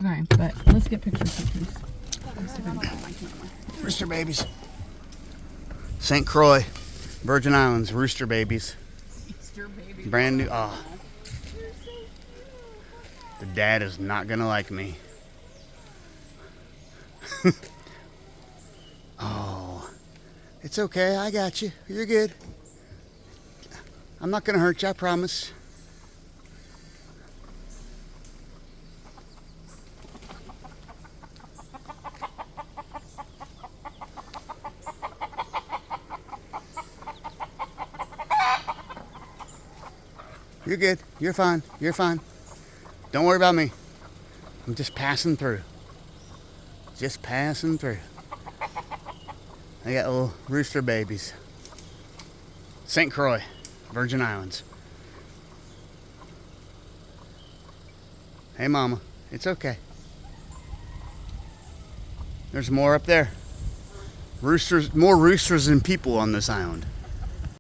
Okay, but let's get pictures. Rooster babies. St Croix, Virgin Islands, rooster babies. Easter baby. Brand new. Oh. The dad is not gonna like me. Oh, it's okay. I got you. You're good. I'm not gonna hurt you. I promise. You're good. You're fine. You're fine. Don't worry about me. I'm just passing through. Just passing through. I got little rooster babies. St. Croix, Virgin Islands. Hey, Mama. It's okay. There's more up there. Roosters, more roosters than people on this island.